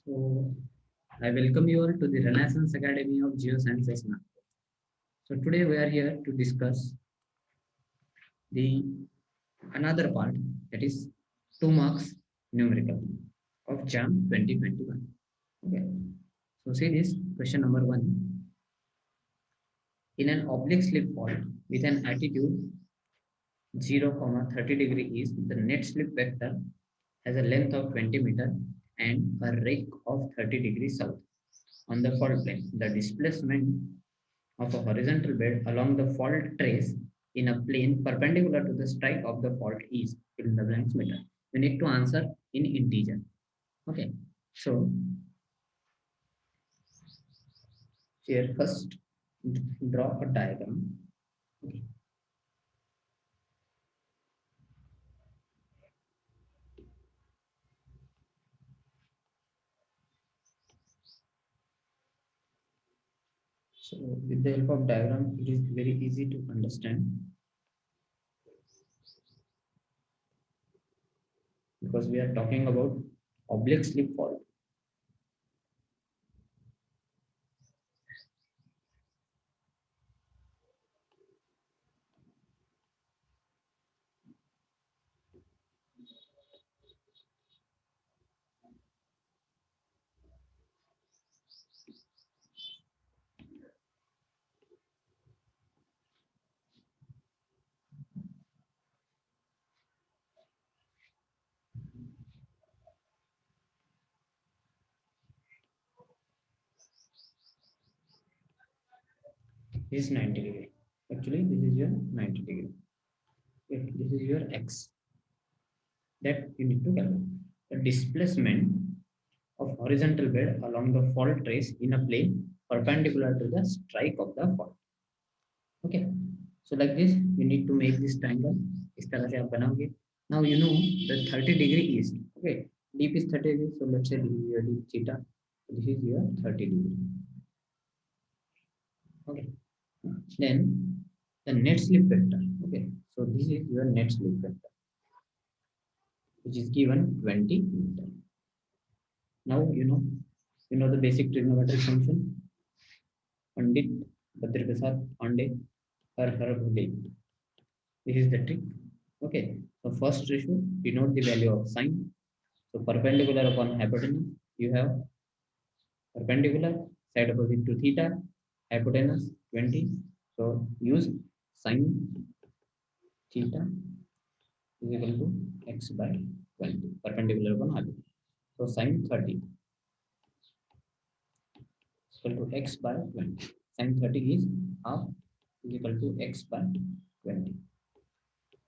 So, I welcome you all to the Renaissance Academy of Geosciences now. So, today we are here to discuss the another part, that is 2 marks numerical of JAM 2021. Okay. So, see this question number 1. In an oblique slip fault with an altitude 0, 30 degree east, the net slip vector has a length of 20 meter and a rake of 30 degrees south on the fault plane. The displacement of a horizontal bed along the fault trace in a plane perpendicular to the strike of the fault is fill in the blanks meter. You need to answer in integer. Okay. So here first draw a diagram. Okay. So with the help of diagram, it is very easy to understand because we are talking about oblique slip fault. Is 90 degree. Actually, this is your 90 degree. Okay, this is your x that you need to calculate. The displacement of horizontal bed along the fault trace in a plane perpendicular to the strike of the fault. Okay, so like this, you need to make this triangle. इस तरह से आप बनाओगे. Now you know the 30 degree east. Okay, deep is 30 degree, so let's say this is your deep theta. This is your 30 degree. Okay, then the net slip vector. Okay, so this is your net slip vector, which is given 20 meter. Now you know the basic trigonometric function. Pandit Badri Prasad Pandey Har Har Bhule. This is the trick. Okay. So first ratio denote the value of sine. So perpendicular upon hypotenuse, you have perpendicular side opposite to theta, hypotenuse 20. So use sine theta is equal to x by 20, perpendicular upon hypotenuse. So sine 30 is equal to x by 20. Sine 30 is half is equal to x by 20.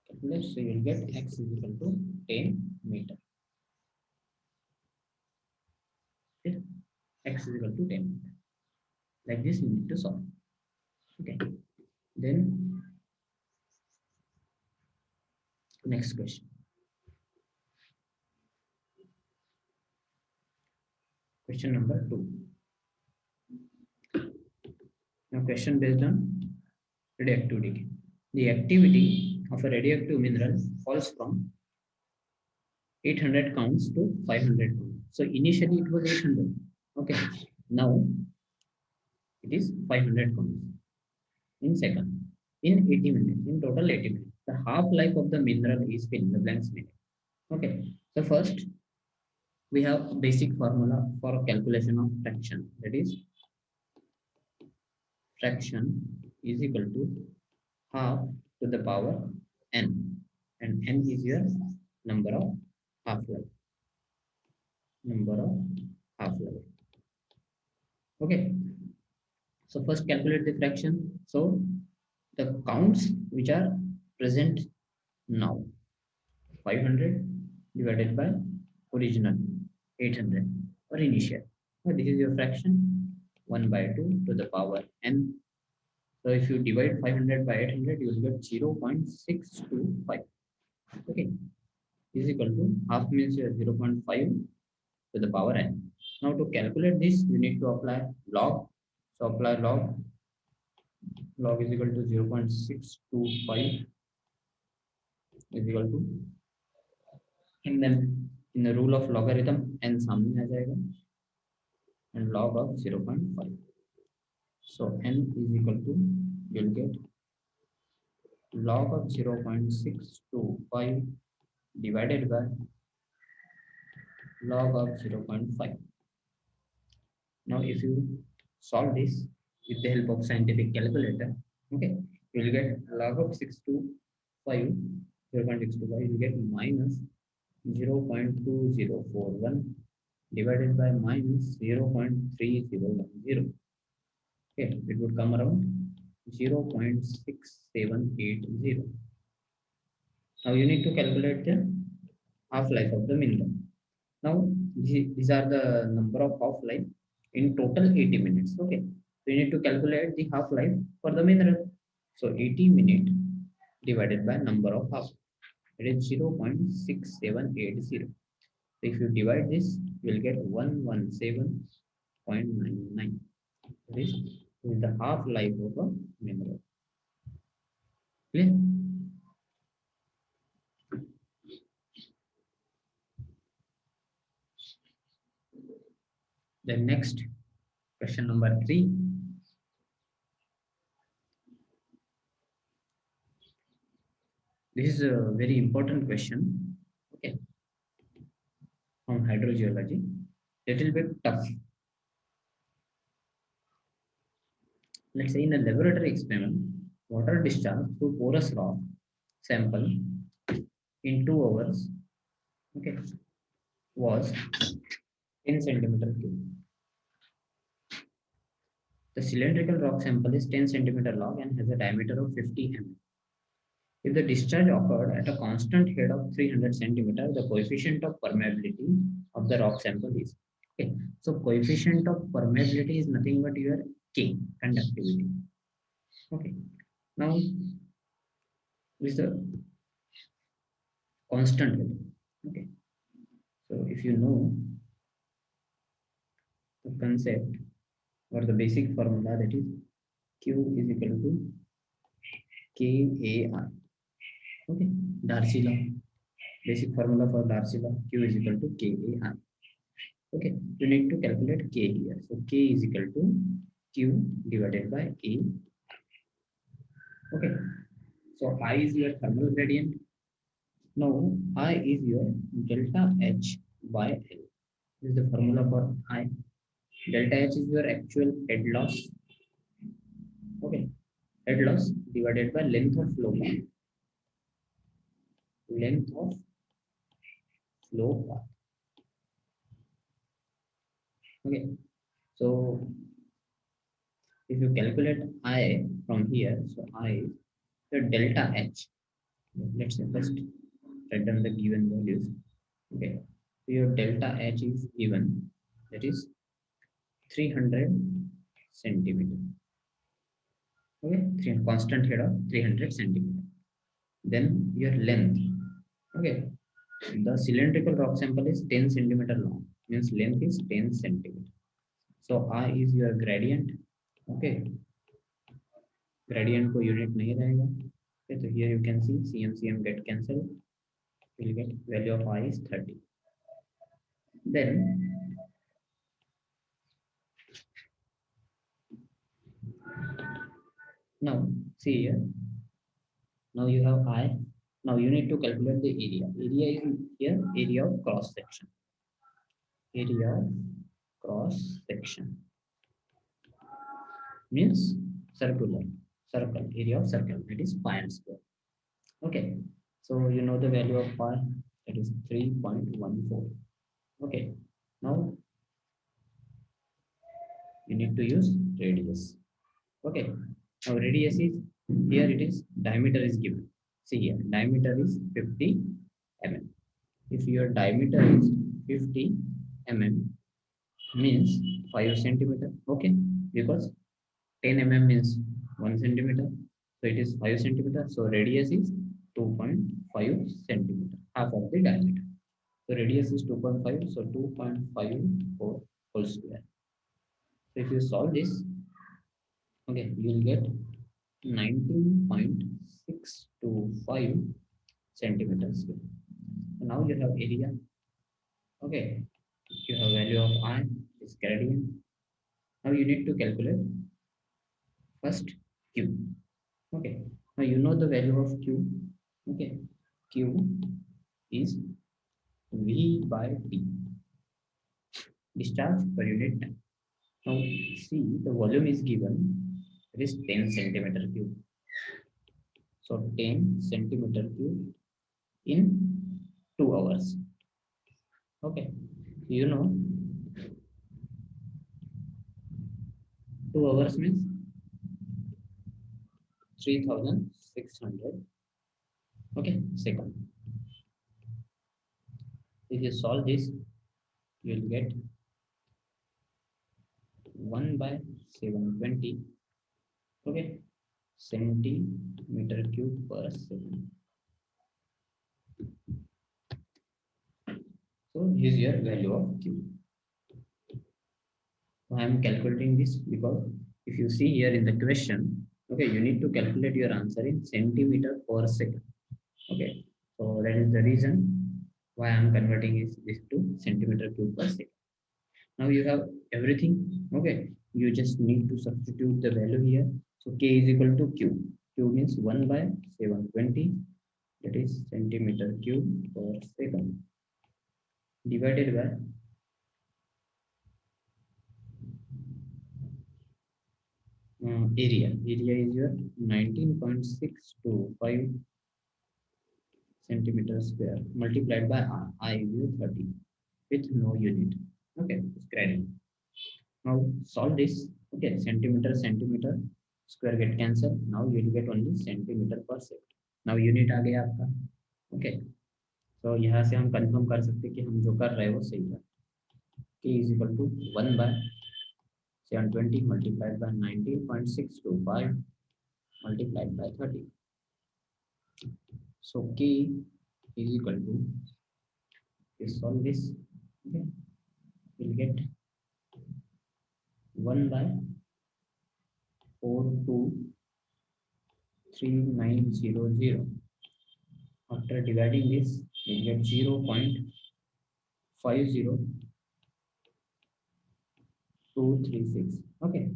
Calculate, so you will get x is equal to 10 meter. Okay. X is equal to 10 meter. Like this, you need to solve. Okay. Then next question. Question number 2. Now question based on radioactivity. The activity of a radioactive mineral falls from 800 counts to 500 counts. So initially it was 800. Okay. Now it is 500 counts in second. In 80 minutes, in total 80 minutes. The half-life of the mineral is fill in the blanks minute. Okay. So first we have a basic formula for calculation of fraction. That is fraction is equal to half to the power n, and n is your number of half-life. Number of half-life. Okay. So first calculate the fraction. So the counts which are present now, 500 divided by original 800 or initial. So this is your fraction 1 by 2 to the power n. So if you divide 500 by 800, you will get 0.625. Okay, is equal to half means 0.5 to the power n. Now to calculate this, you need to apply log. So apply log. Log is equal to 0.625 is equal to, and then in the rule of logarithm n सामने आ जाएगा. and log of 0.5. So n is equal to, you'll get log of 0.625 divided by log of 0.5. Now, if you solve this with the help of scientific calculator, okay, you'll get log of 625, 0.625, you'll get minus 0.2041 divided by minus 0.3010. Okay, it would come around 0.6780. Now you need to calculate the half-life of the mineral. Now these are the number of half-life in total 80 minutes. Okay, so you need to calculate the half-life for the mineral. So 80 minutes divided by number of half, it is 0.6780. So if you divide this, you will get 117.99. This is the half-life of a mineral. Clear? Then next, question number 3. This is a very important question. Okay, from hydrogeology. Little bit tough. Let's say in a laboratory experiment, water discharged through porous rock sample in 2 hours, okay, was 10 centimeter cube. The cylindrical rock sample is 10 centimeter long and has a diameter of 50 mm. If the discharge occurred at a constant head of 300 centimeter, the coefficient of permeability of the rock sample is, okay. So coefficient of permeability is nothing but your K, conductivity. Okay. Now with the constant head. Okay. So if you know the concept or the basic formula, that is Q is equal to KAR. Okay, Darcy law. Basic formula for Darcy law, Q is equal to KAR. Okay, you need to calculate K here. So K is equal to Q divided by A. Okay, so I is your thermal gradient. Now I is your delta H by L. This is the formula for I. Delta H is your actual head loss. Okay, head loss divided by length of flow path. Length of flow path. Okay, so if you calculate I from here, so I is the delta H. Let's say first write down the given values. Okay, so your delta H is given, that is 300 centimeter. Okay, constant head of 300 centimeter. Then your length. Okay, the cylindrical rock sample is 10 centimeter long, means length is 10 centimeter. So I is your gradient. Okay, gradient को unit नहीं रहेगा. Okay, so here you can see CM get cancelled. You will get value of I is 30. Then now see here. Now you have I. Now you need to calculate the area. Area is here area of cross section. Area of cross section means circular circle, area of circle, that is pi r square. Okay, so you know the value of pi, that is 3.14. Okay, now you need to use radius. Okay, now radius is here, it is diameter is given. See here, diameter is 50 mm. If your diameter is 50 mm, means 5 centimeter. Okay, because 10 mm means 1 centimeter, so it is 5 centimeter. So radius is 2.5 centimeter, half of the diameter. So radius is 2.5, so 2.54 whole square. So if you solve this, okay, you will get 19.625 centimeters square. So now you have area. Okay, you have value of I. this gradient. Now you need to calculate first Q. Okay, now you know the value of Q. Okay, Q is V by T, discharge per unit time. Now see, the volume is given, it is 10 centimeter cube. So 10 centimeter cube in 2 hours. Okay, you know 2 hours means 3600, okay, second. If you solve this, you will get 1 by 720, okay, centimeter cube per second. So this is your value of Q. So I am calculating this because if you see here in the question, okay, you need to calculate your answer in centimeter per second. Okay, so that is the reason why I am converting this to centimeter cube per second. Now you have everything. Okay, you just need to substitute the value here. So K is equal to Q. Q means 1 by 720, that is centimeter cube per second, divided by area. Area is your 19.625 centimeter square multiplied by R. I is your 30 with no unit. Okay, it's gradient. Now solve this. Okay, centimeter square get cancel. Now you will get only centimeter per second. Now unit आ गया आपका. Okay, so यहाँ से हम confirm कर सकते हैं कि हम जो कर रहे हैं वो सही है. K is equal to 1 by 720 multiplied by 19.625 multiplied by 30. So K is equal to, we solve this, okay, we'll get 1 by 423,900. After dividing this, we'll get 0.50236. Okay,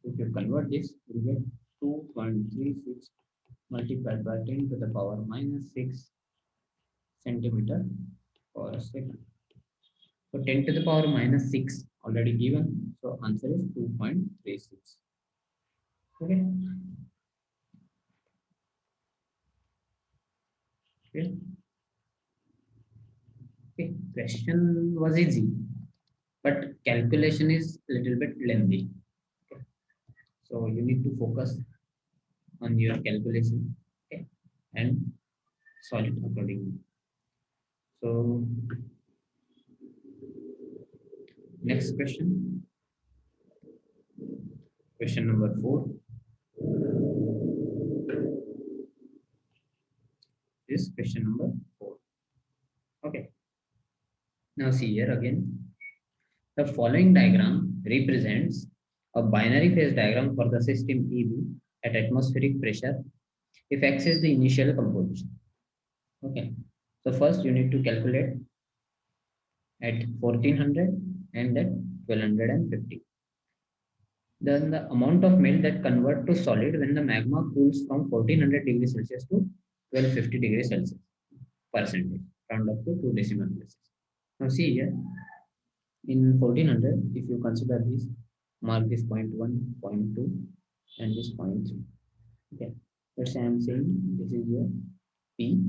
if you convert this, we'll get 2.36 multiplied by 10 to the power minus 6 centimeter per second. So 10 to the power minus 6 already given. So answer is 2.36. Okay. Okay. Question was easy, but calculation is a little bit lengthy. Okay. So you need to focus on your calculation, okay, and solve it accordingly. So next question. Question number 4. This question number 4. Okay. Now see here again. The following diagram represents a binary phase diagram for the system EB at atmospheric pressure if X is the initial composition. Okay. So first you need to calculate at 1400 and at 1250. Then the amount of melt that convert to solid when the magma cools from 1400 degrees Celsius to 1250 degrees Celsius, percentage, round up to 2 decimal places. Now see here, in 1400, if you consider this, mark this 0.1, 0.2, and this 0.3. Okay, let's say I'm saying this is your P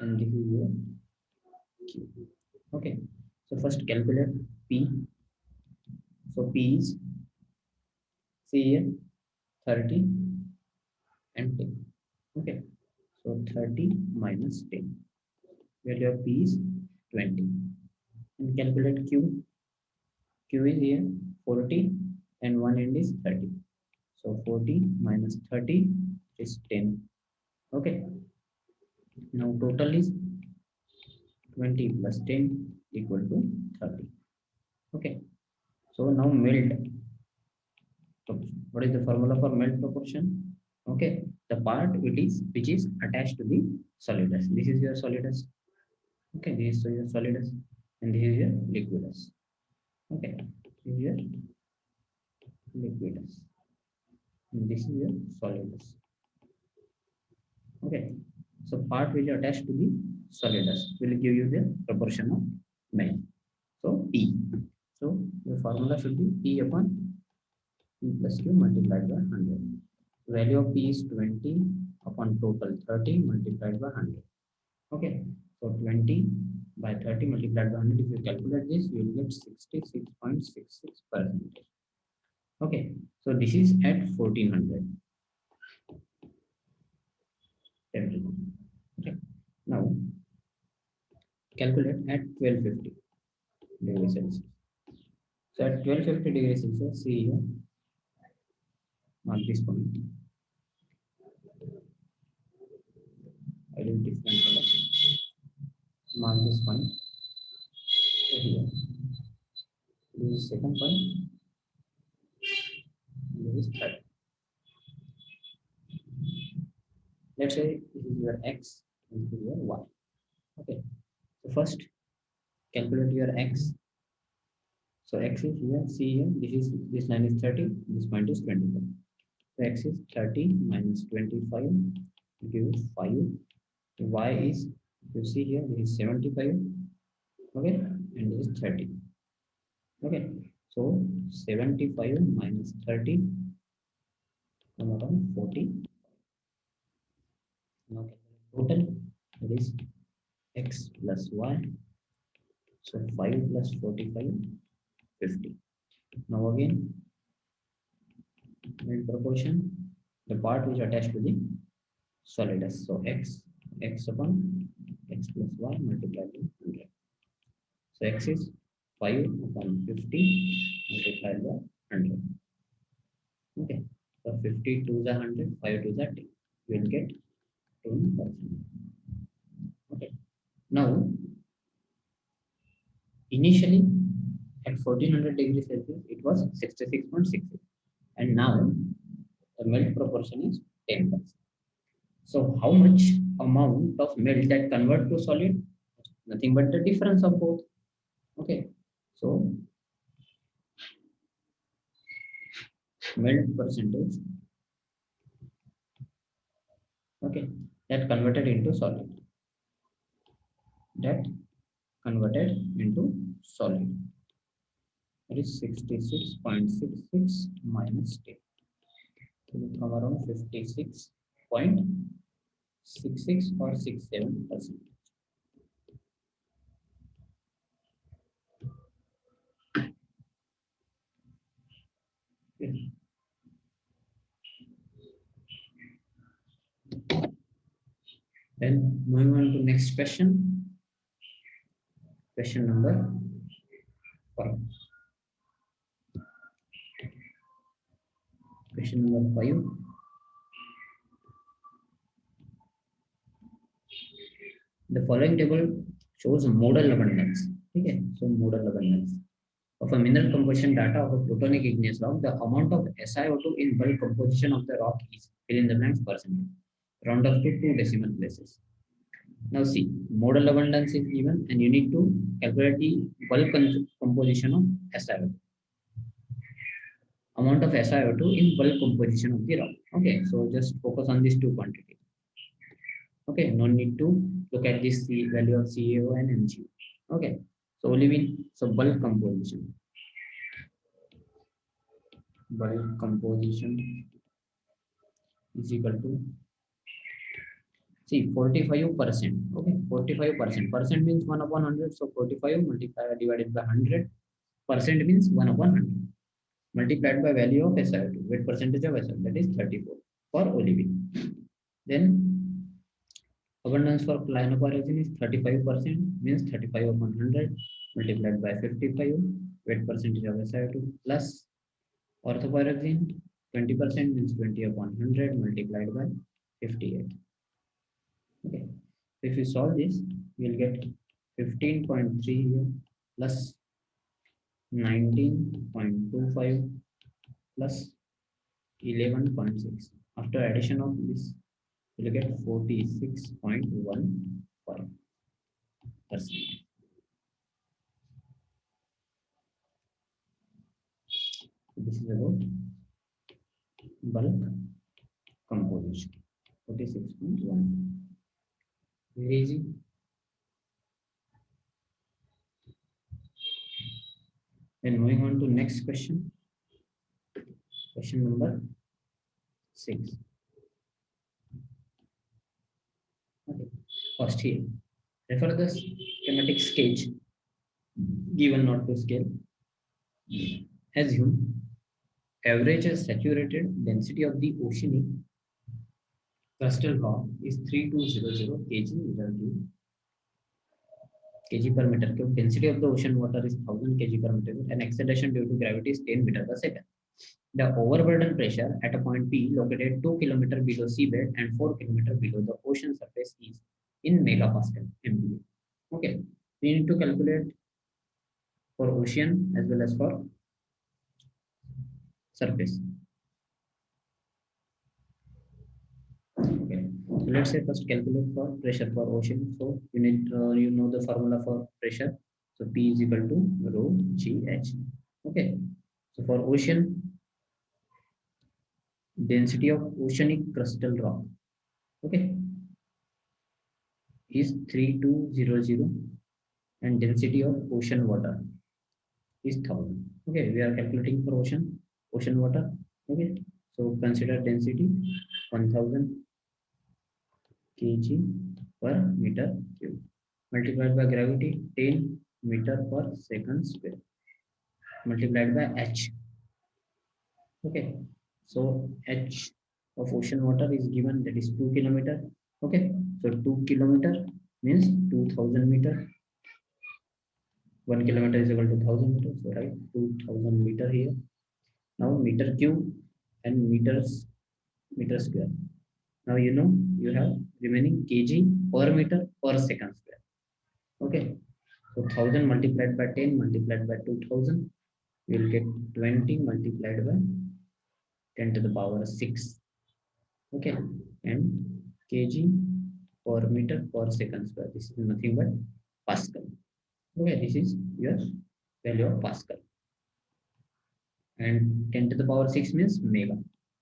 and this is your Q. Okay, so first calculate P. So P is, see here, 30 and 10. Okay, so 30 minus 10. Value of P is 20. And calculate Q. Q is here 40 and one end is 30. So 40 minus 30 is 10. Okay. Now total is 20 plus 10 equal to 30. Okay. So now melt. So what is the formula for melt proportion? Okay. The part which is attached to the solidus. This is your solidus. Okay. This is your solidus and this is your liquidus. Okay. is your liquidus, and this is your solidus. Okay, so part which is attached to the solidus will give you the proportion of melt. So P. So your formula should be P upon P plus Q multiplied by 100. Value of P is 20 upon total 30 multiplied by 100. Okay, so 20 by 30 multiplied by 100. If you calculate this, you will get 66.66%. Okay, so this is at 1400 temperature. Okay, now calculate at 1250 degrees Celsius. So at 1250 degrees Celsius, see here, mark this point. I will different color. Mark this point. So here, this is second point. This is third. Let's say this is your x and this is your y. Okay, so first calculate your x. So x is here, see here, this line is 30, this point is 25. So x is 30 minus 25 gives 5. Y is, you see here, this is 75. Okay, and this is 30. Okay, so 75 minus 30 come around 40. Now total, that is x plus y. So 5 plus 45, 50. Now again, melt proportion, the part which attached to the solidus. So x upon x plus y multiplied by 100. So x is 5 upon 50 multiplied by 100. Okay, so 50 to the 100, 5 to the 10. You will get 10%. Okay, now initially at 1400 degrees Celsius, it was 66.66, and now the melt proportion is 10%. So how much amount of melt that convert to solid? Nothing but the difference of both. Okay, so melt percentage, okay, that converted into solid. That converted into solid. That is 66.66 minus 10. It will come around 56.66 or 67%. Okay. Then moving on to next question. Question number 5. Question number 5. The following table shows modal abundance. Okay, so modal abundance of a mineral composition data of a plutonic igneous rock. The amount of SiO2 in bulk composition of the rock is fill in the blanks percentage. Round up to 2 decimal places. Now see, modal abundance is given, and you need to calculate the bulk composition of SiO2. Amount of SiO2 in bulk composition of the rock. Okay, so just focus on these two quantities. Okay, no need to look at this value of CaO and MgO. Okay, so only with bulk composition. Bulk composition is equal to, see, 45%. Okay, 45%. Percent means 1 upon 100. So 45 multiplied divided by 100. Percent means 1 upon 100. Multiplied by value of SiO2. Weight percentage of SiO2. That is 34 for olivine. Then abundance for cyanopyroxene is 35%. Means 35 upon 100 multiplied by 55. Weight percentage of SiO2 plus orthopyroxene 20% means 20 upon 100 multiplied by 58. Okay, so if you solve this, you will get 15.3 here plus 19.25 plus 11.6. After addition of this, you will get 46.15%. bulk composition 46.1. Very easy. Then moving on to next question. Question number 6. Okay. First here, refer the schematic sketch given not to scale. Assume average saturated density of the oceanic crustal rock is 3200 kg per meter cube. Density of the ocean water is 1000 kg per meter cube, and acceleration due to gravity is 10 meter per second. The overburden pressure at a point P located 2 km below seabed and 4 km below the ocean surface is in megapascal MPa. Okay, we need to calculate for ocean as well as for surface. Okay, so let's say first calculate for pressure for ocean. So you need you know the formula for pressure. So P is equal to rho GH. Okay, so for ocean, density of oceanic crustal rock, okay, is 3200, and density of ocean water is 1000. Okay, we are calculating for ocean water. Okay, so consider density 1000 kg per meter cube multiplied by gravity 10 meter per second square multiplied by h. Okay, so h of ocean water is given, that is 2 kilometer. Okay, so 2 kilometer means 2000 meter. 1 kilometer is equal to 1000 meters, so right, 2000 meter here. Now meter cube and meter square. Now you know you have remaining kg per meter per second square. Okay, so 1000 multiplied by 10 multiplied by 2000, you will get 20 multiplied by 10 to the power 6. Okay, and kg per meter per second square. This is nothing but Pascal. Okay, this is your value of Pascal. And 10 to the power 6 means mega.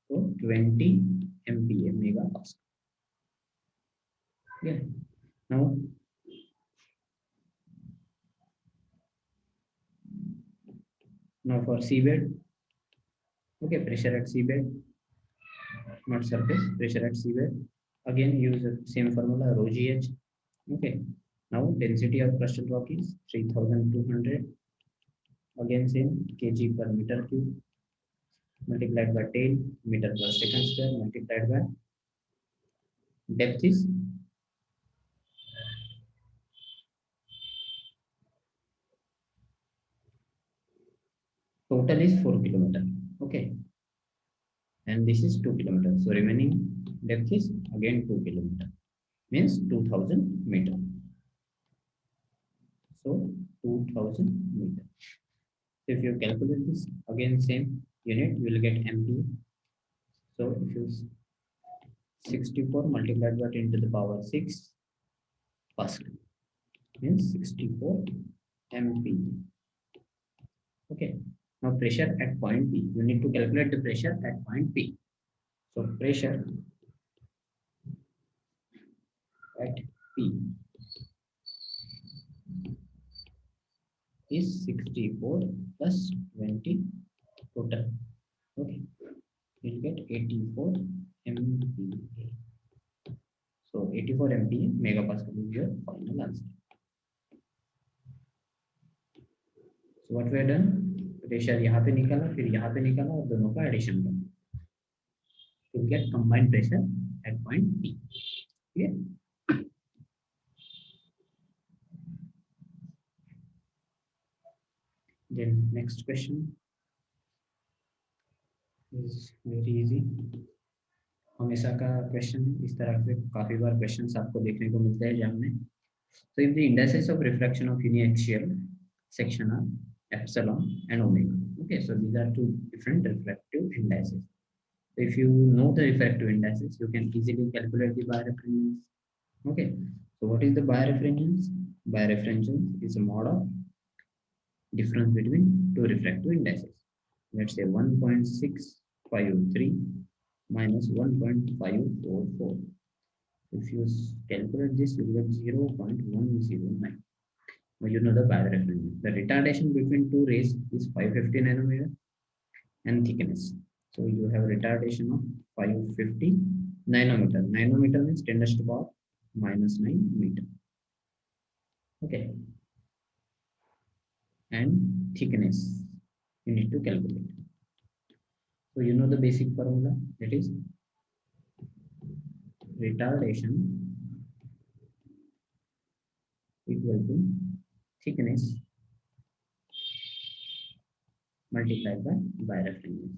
So 20 MPa, mega Pascal. Yeah. Now for seabed. Okay, pressure at seabed, not surface, pressure at seabed. Again use the same formula, rho GH. Okay, now density of crustal rock is 3200. Again same, kg per meter cube multiplied by 10 meter per second square multiplied by depth is total is 4 kilometer. Okay, and this is 2 kilometers, so remaining depth is again 2 kilometer, means 2000 meter. So 2000 meter. So if you calculate this, again same unit, you will get MPa. So if you 64 multiplied by 10 to the power 6 Pascal means 64 MPa. Okay, now pressure at point P, you need to calculate the pressure at point P. So pressure at P is 64 plus 20 total. Okay, you'll get 84 MPa. So 84 MPa megapascal is your final answer. So what we have done, pressure यहाँ पे निकाला, फिर यहाँ पे निकाला और दोनों का एडिशन कर, to get combined pressure at point P. Clear? Then next question is very easy. हमेशा का क्वेश्चन इस तरह से काफी बार क्वेश्चंस आपको देखने को मिलते हैं एग्जाम में. So if the indices of refraction of uniaxial section are epsilon and omega. Okay, so these are two different refractive indices. So if you know the refractive indices, you can easily calculate the birefringence. Okay, so what is the birefringence? Birefringence is a mod of difference between two refractive indices. Let's say 1.653 minus 1.544. If you calculate this, you will get 0.109. Now you know the bireference. The retardation between two rays is 550 nanometer and thickness. So you have retardation of 550 nanometer. Nanometer means 10 to the power minus 9 meter. Okay. And thickness you need to calculate. So you know the basic formula, that is retardation equal to thickness multiplied by bireference.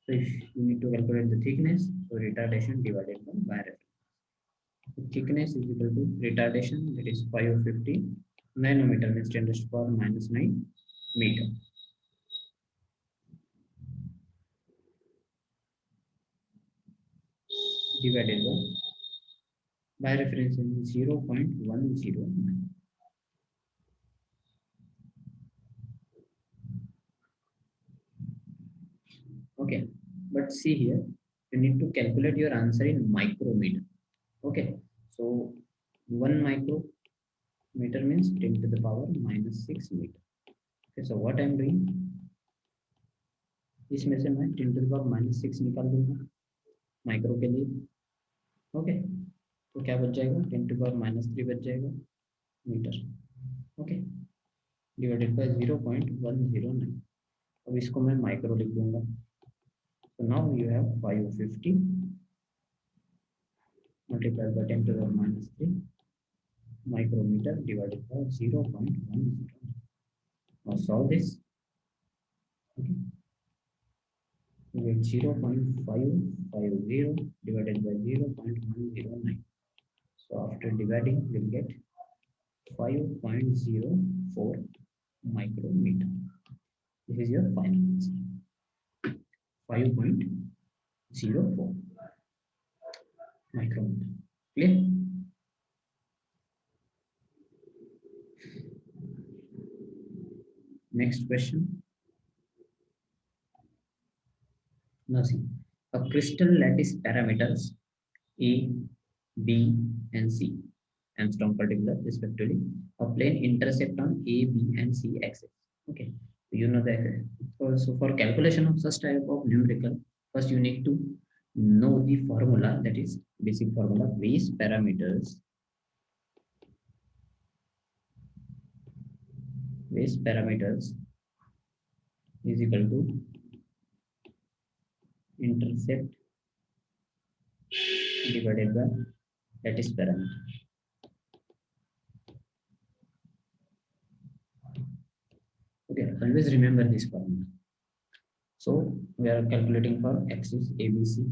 So if you need to calculate the thickness, so retardation divided by bireference. So thickness is equal to retardation, that is 550 nanometer means 10 to the power minus 9 meter. Divided by reference is 0.109. Okay, but see here, you need to calculate your answer in micrometer. Okay, so 1 micrometer means 10 to the power minus 6 meter. Okay, so what I'm doing, इसमें से मैं 10 to the power minus 6 निकाल दूंगा micro के लिए. Okay, तो क्या बच जाएगा, 10 to the power minus 3 बच जाएगा मीटर. Okay, divided by 0.109. अब इसको मैं माइक्रो लिख दूंगा. So now you have 550 multiplied by 10 to the power minus 3 micrometer divided by 0.10. Now solve this. Okay. You get 0.550 divided by 0.109. So after dividing, you will get 5.04 micrometer. This is your final answer. 5.04 micrometer. Clear? Next question. Now see, a crystal lattice parameters A, B, and C, angstrom particular respectively, a plane intercept on A, B, and C axis. Okay, you know that. So for calculation of such type of numerical, first you need to know the formula, that is basic formula. Base parameters is equal to intercept divided by lattice parameter. Okay, always remember this formula. So we are calculating for axis ABC.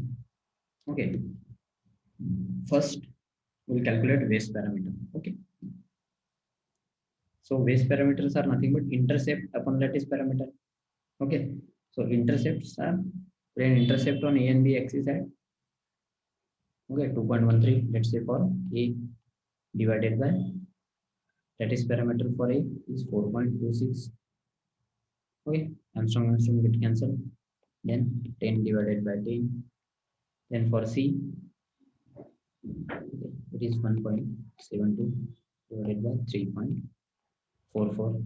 Okay, first we'll calculate base parameter. Okay, so base parameters are nothing but intercept upon lattice parameter. Okay, so intercepts are plane intercept on A and B axis at, okay, 2.13, let's say for A, divided by lattice parameter for A is 4.26. Okay, angstrom get cancelled, then 10 divided by 10. Then for C, okay, it is 1.72 divided by 3.44.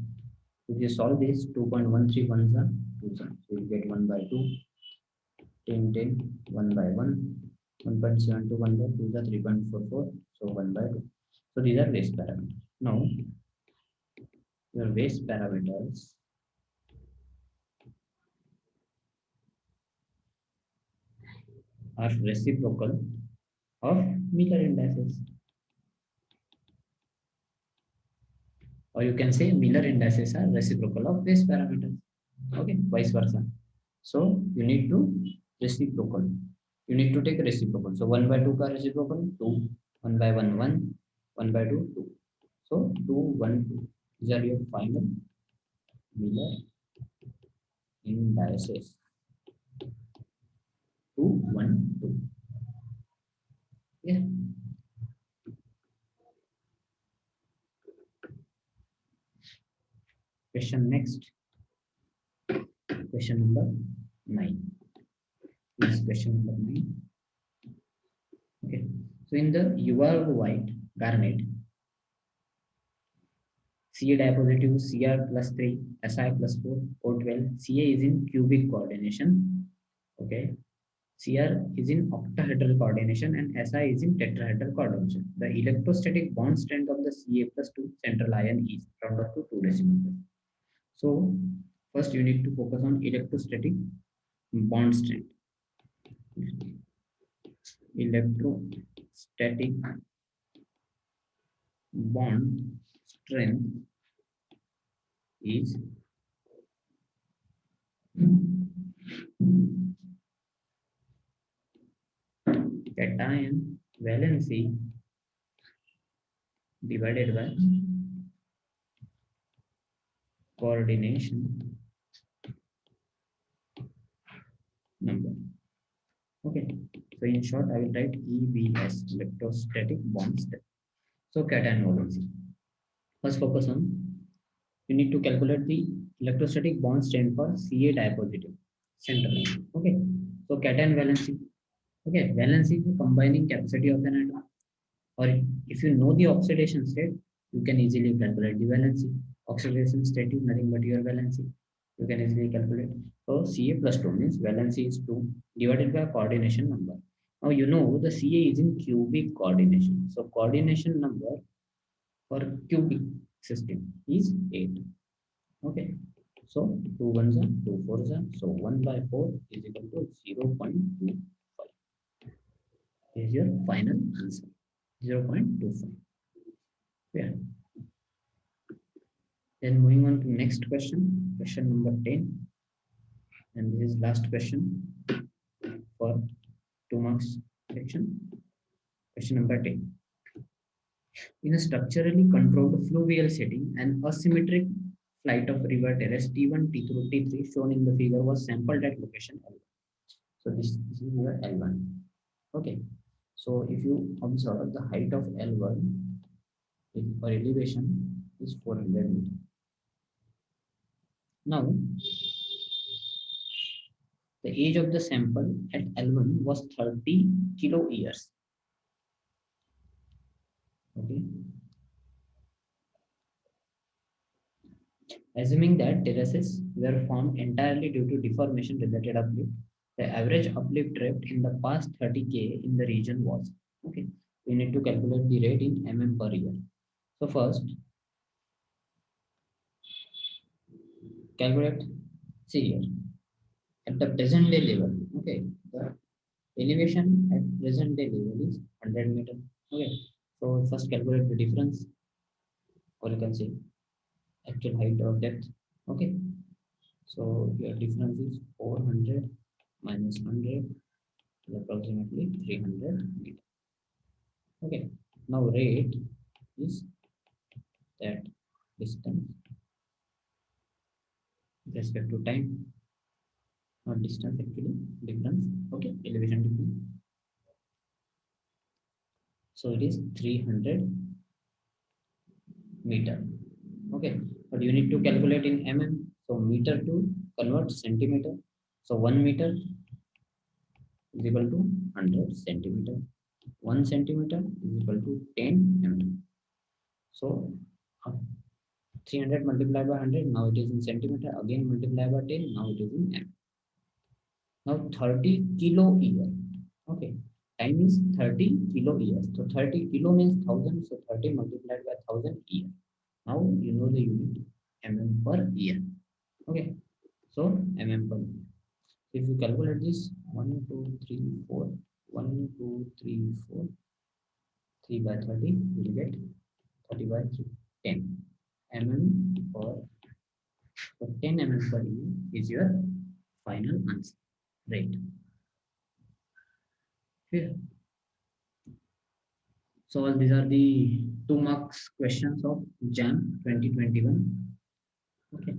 If you solve this, 2.13 ones are 2, so you get 1 by 2, 10, 10, 1 by 1, 1.72, 1 by 2 is 3.44, so 1 by 2. So these are base parameters. Now your base parameters are reciprocal of Miller indices, or you can say Miller indices are reciprocal of base parameters. Okay, vice versa. So you need to reciprocal. You need to take reciprocal. So 1 by 2 का reciprocal 2, 1 by 1 1, 1 by 2 2. So 2 1 2. These are your final Miller indices. 2 1 2. Yeah. Question next. Question number 9. This is question number 9. So in the UR white garnet, Ca dipositive Cr plus 3, Si plus 4, O12. Ca is in cubic coordination. Okay. Cr is in octahedral coordination and Si is in tetrahedral coordination. The electrostatic bond strength of the Ca plus 2 central ion is round up to 2 decimal places. So first you need to focus on electrostatic bond strength. Electrostatic bond strength is cation valency divided by coordination number. Okay, so in short, I will write EBS, electrostatic bond strength. So cation valency. First focus on, you need to calculate the electrostatic bond strength for Ca dipositive central. Okay, so cation valency. Okay, valency is the combining capacity of an atom. Or if you know the oxidation state, you can easily calculate the valency. Oxidation state is nothing but your valency. You can easily calculate. So Ca plus 2 means valency is 2 divided by coordination number. Now you know the Ca is in cubic coordination. So coordination number for cubic system is 8. Okay. So 2 ones are 2 fours are. So 1 by 4 is equal to 0.25. Is your final answer. 0.25. Yeah. Then moving on to next question, question number 10. And this is last question for 2 marks section. Question number 10. In a structurally controlled fluvial setting, an asymmetric flight of river terrace T1, T2, T3 shown in the figure was sampled at location L1. So this is your L1. Okay. So if you observe the height of L1 for elevation is 400 meters. Now, the age of the sample at L1 was 30 kilo years. Okay. Assuming that terraces were formed entirely due to deformation related uplift, the average uplift rate in the past 30 km in the region was. Okay. We need to calculate the rate in mm per year. So first, calculate, see here, at the present day level, okay, the elevation at present day level is 100 meter. Okay, so first calculate the difference, or you can say actual height or depth. Okay, so your difference is 400 minus 100 is approximately 300 meter. Okay, now rate is that distance with respect to time, not distance actually, difference. Okay, elevation difference. So it is 300 meter. Okay, but you need to calculate in mm. So meter to convert centimeter. So 1 meter is equal to 100 centimeter. 1 centimeter is equal to 10 mm. So 300 multiplied by 100, now it is in centimeter. Again multiply by 10, now it is in mm. Now 30 kilo year. Okay, time is 30 kilo years. So 30 kilo means 1000. So 30 multiplied by 1000 year. Now you know the unit mm per year. Okay, so mm per year. If you calculate this 1, 2, 3, 4, 1, 2, 3, 4, 3 by 30, you will get 30 by 3, 10 mm per, so 10 mm per year is your final answer rate. Here. So these are the 2 marks questions of JAM 2021. Okay.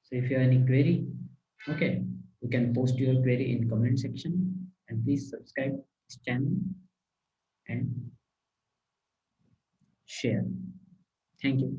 So if you have any query, okay, you can post your query in comment section, and please subscribe this channel and share. Thank you.